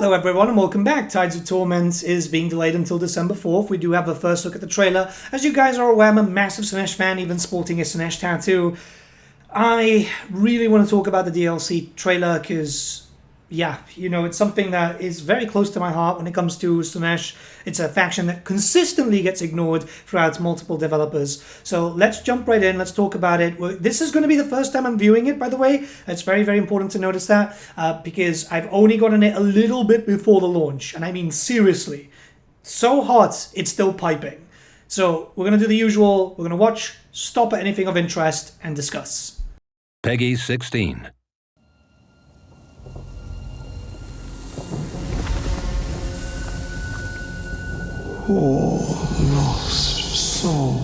Hello everyone and welcome back. Tides of Torment is being delayed until December 4th. We do have a first look at the trailer. As you guys are aware, I'm a massive Slaanesh fan, even sporting a Slaanesh tattoo. I really want to talk about the DLC trailer because, yeah, you know, it's something that is very close to my heart when it comes to Slaanesh. It's a faction that consistently gets ignored throughout multiple developers. So let's jump right in. Let's talk about it. This is going to be the first time I'm viewing it, by the way. It's very, very important to notice that because I've only gotten it a little bit before the launch. And I mean, seriously, so hot, it's still piping. So we're going to do the usual. We're going to watch, stop at anything of interest, and discuss. Peggy 16. Poor lost soul.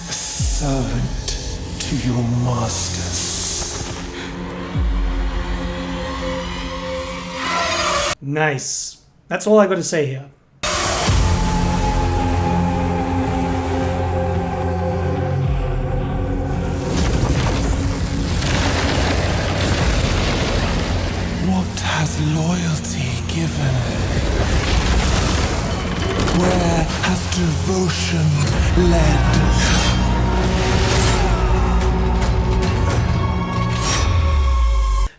A servant to your masters. Nice. That's all I got to say here. Loyalty given? Where has devotion led?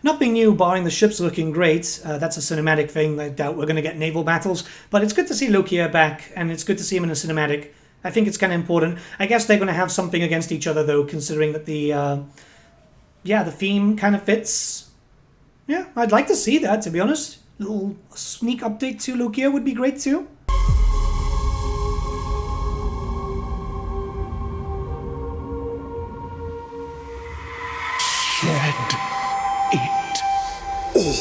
Nothing new, barring the ships looking great. That's a cinematic thing. I doubt we're going to get naval battles. But it's good to see Lucia back, and it's good to see him in a cinematic. I think it's kind of important. I guess they're going to have something against each other, though, considering that the theme kind of fits. Yeah, I'd like to see that, to be honest. A little sneak update to Lucia would be great, too. Shed it all.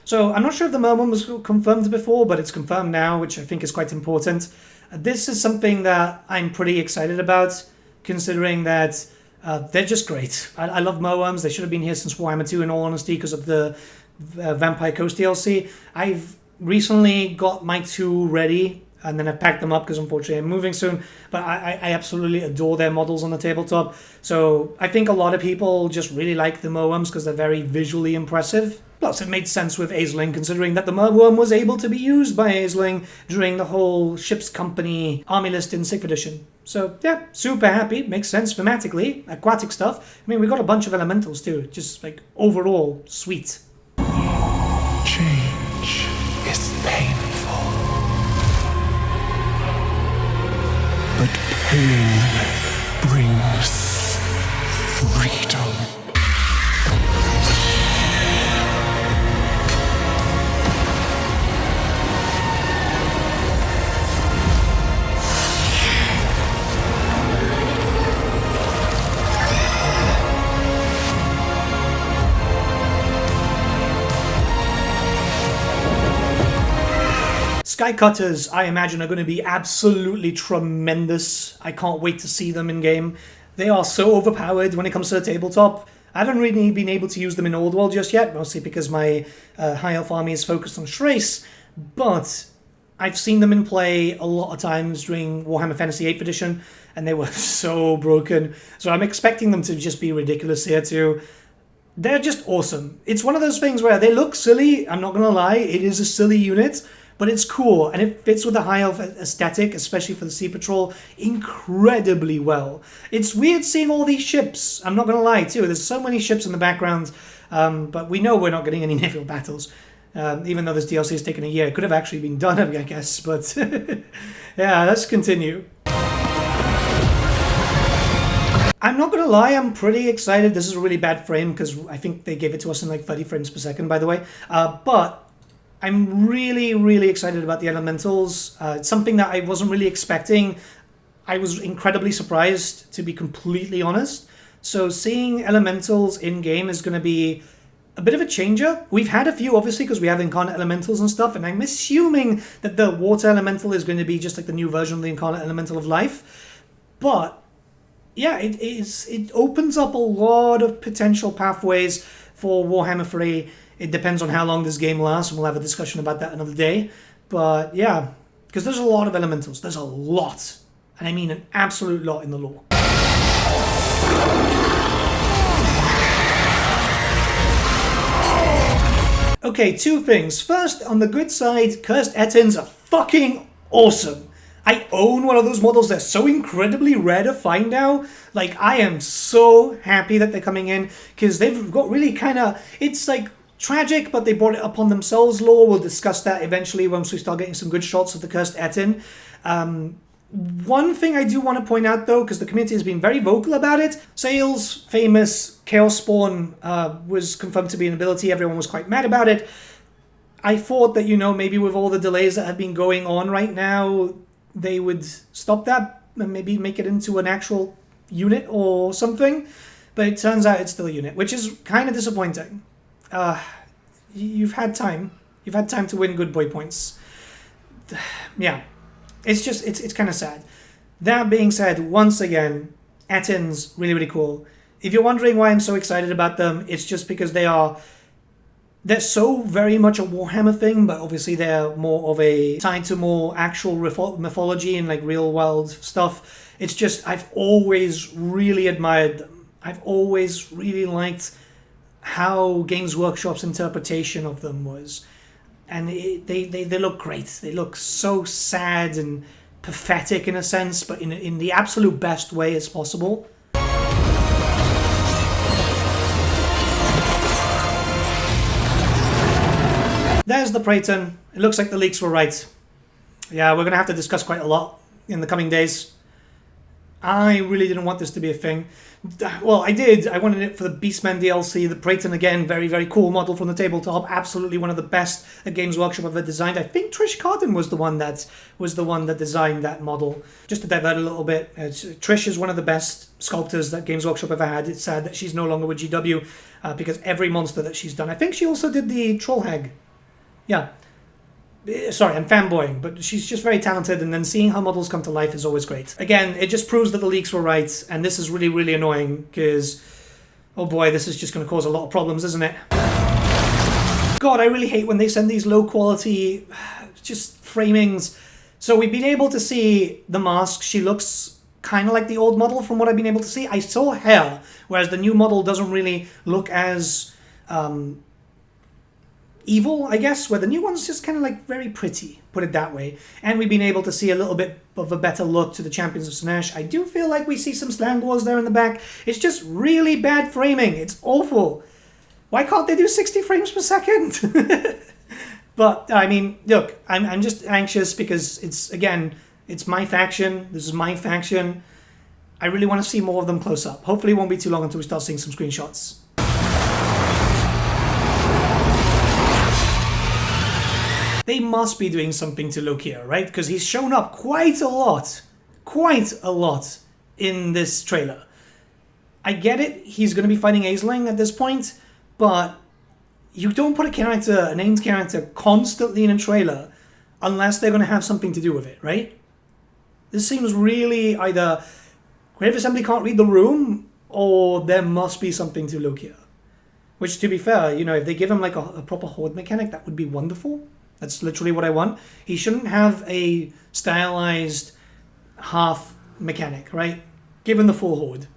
So, I'm not sure if the Merwyrms was confirmed before, but it's confirmed now, which I think is quite important. This is something that I'm pretty excited about, considering that they're just great. I love Merwyrms. They should have been here since Warhammer 2, in all honesty, because of the Vampire Coast DLC. I've recently got my 2 ready, and then I've packed them up because unfortunately I'm moving soon. But I absolutely adore their models on the tabletop. So I think a lot of people just really like the Merwyrms because they're very visually impressive. Plus, it made sense with Aisling, considering that the Merwyrm was able to be used by Aisling during the whole ship's company army list in 6th edition. So, yeah, super happy. Makes sense thematically. Aquatic stuff. I mean, we got a bunch of elementals, too. Just, like, overall, sweet. Change is painful. But pain brings freedom. Skycutters, I imagine, are going to be absolutely tremendous. I can't wait to see them in game. They are so overpowered when it comes to the tabletop. I haven't really been able to use them in Old World just yet, mostly because my High Elf army is focused on Shrace, but I've seen them in play a lot of times during Warhammer Fantasy 8th edition, and they were so broken. So I'm expecting them to just be ridiculous here too. They're just awesome. It's one of those things where they look silly, I'm not going to lie, it is a silly unit, but it's cool, and it fits with the High Elf aesthetic, especially for the Sea Patrol, incredibly well. It's weird seeing all these ships, I'm not going to lie, too. There's so many ships in the background, but we know we're not getting any naval battles, even though this DLC has taken a year. It could have actually been done, I guess, but yeah, let's continue. I'm not going to lie, I'm pretty excited. This is a really bad frame, because I think they gave it to us in like 30 frames per second, by the way, but I'm really, really excited about the elementals. It's something that I wasn't really expecting. I was incredibly surprised, to be completely honest. So seeing elementals in-game is going to be a bit of a changer. We've had a few, obviously, because we have incarnate elementals and stuff, and I'm assuming that the water elemental is going to be just like the new version of the incarnate elemental of life. But yeah, it opens up a lot of potential pathways for Warhammer 3. It depends on how long this game lasts, and we'll have a discussion about that another day. But yeah, Because there's a lot of elementals. There's a lot. And I mean an absolute lot in the lore. Okay, two things. First, on the good side, Cursed Ettins are fucking awesome. I own one of those models. They're so incredibly rare to find now. Like, I am so happy that they're coming in, because they've got really kind of... It's like tragic, but they brought it upon themselves lore. We'll discuss that eventually once we start getting some good shots of the Cursed Ettin. One thing I do want to point out, though, because the community has been very vocal about it, Sail's famous Chaos Spawn was confirmed to be an ability. Everyone was quite mad about it. I thought that, you know, maybe with all the delays that have been going on right now, they would stop that and maybe make it into an actual unit or something. But it turns out it's still a unit, which is kind of disappointing. You've had time. You've had time to win good boy points. Yeah. It's just, it's kind of sad. That being said, once again, Ettins, really, really cool. If you're wondering why I'm so excited about them, it's just because they're so very much a Warhammer thing, but obviously they're more of a tied to more actual mythology and like real world stuff. It's just, I've always really admired them. I've always really liked how Games Workshop's interpretation of them was. And they look great. They look so sad and pathetic in a sense, but in the absolute best way as possible. There's the Praeton. It looks like the leaks were right. Yeah, we're going to have to discuss quite a lot in the coming days. I really didn't want this to be a thing. Well, I did. I wanted it for the Beastmen DLC. The Praeton, again, very, very cool model from the tabletop. Absolutely one of the best that Games Workshop ever designed. I think Trish Carden was the one that designed that model. Just to divert a little bit, Trish is one of the best sculptors that Games Workshop ever had. It's sad that she's no longer with GW because every monster that she's done. I think she also did the Troll Hag. Yeah. Sorry, I'm fanboying, but she's just very talented, and then seeing her models come to life is always great. Again, it just proves that the leaks were right, and this is really, really annoying, because, oh boy, this is just going to cause a lot of problems, isn't it? God, I really hate when they send these low-quality, just framings. So we've been able to see the mask. She looks kind of like the old model from what I've been able to see. I saw hair, whereas the new model doesn't really look as... evil, I guess, where the new one's just kind of like very pretty, put it that way. And we've been able to see a little bit of a better look to the Champions of Slaanesh. I do feel like we see some slang wars there in the back. It's just really bad framing. It's awful. Why can't they do 60 frames per second? But, I mean, look, I'm just anxious because it's my faction. This is my faction. I really want to see more of them close up. Hopefully it won't be too long until we start seeing some screenshots. They must be doing something to Lucia, right? Because he's shown up quite a lot in this trailer. I get it, he's going to be fighting Aisling at this point, but you don't put a named character constantly in a trailer unless they're going to have something to do with it, right? This seems really either Creative Assembly can't read the room, or there must be something to Lucia. Which, to be fair, you know, if they give him like a proper horde mechanic, that would be wonderful. That's literally what I want. He shouldn't have a stylized half mechanic, right? Give him the full horde.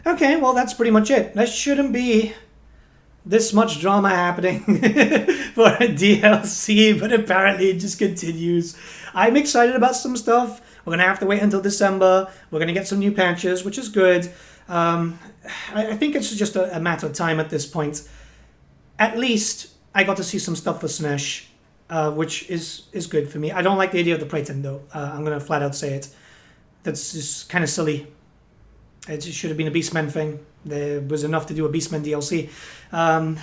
Okay, well, that's pretty much it. There shouldn't be this much drama happening for a DLC, but apparently it just continues. I'm excited about some stuff. We're going to have to wait until December. We're going to get some new patches, which is good. I think it's just a matter of time at this point. At least I got to see some stuff for Slaanesh, which is good for me. I don't like the idea of the Praeton, though. I'm going to flat out say it. That's just kind of silly. It just should have been a Beastmen thing. There was enough to do a Beastmen DLC. I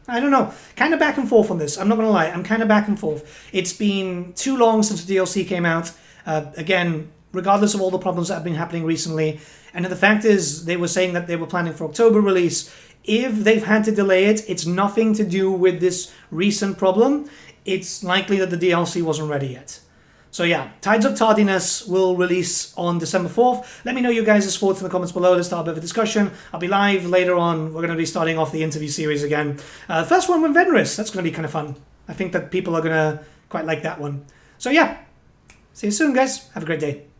don't know. Kind of back and forth on this. I'm not going to lie. I'm kind of back and forth. It's been too long since the DLC came out. Again, regardless of all the problems that have been happening recently. And the fact is, they were saying that they were planning for October release. if they've had to delay it, it's nothing to do with this recent problem. It's likely that the DLC wasn't ready yet. So yeah, Tides of Tardiness will release on December 4th. Let me know your guys' thoughts in the comments below. Let's start a bit of a discussion. I'll be live later on. We're going to be starting off the interview series again. First one with Venris. That's going to be kind of fun. I think that people are going to quite like that one. So yeah, see you soon, guys. Have a great day.